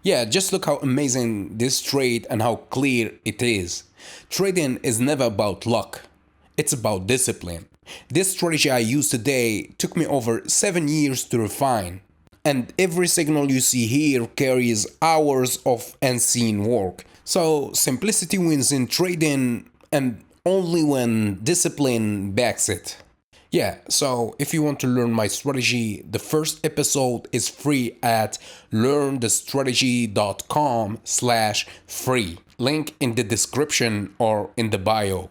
Yeah, just look how amazing this trade and how clear it is. Trading is never about luck, it's about discipline. This strategy I use today took me over 7 years to refine. And every signal you see here carries hours of unseen work. So simplicity wins in trading, and only when discipline backs it. Yeah, so if you want to learn my strategy, the first episode is free at learnthestrategy.com/free. Link in the description or in the bio.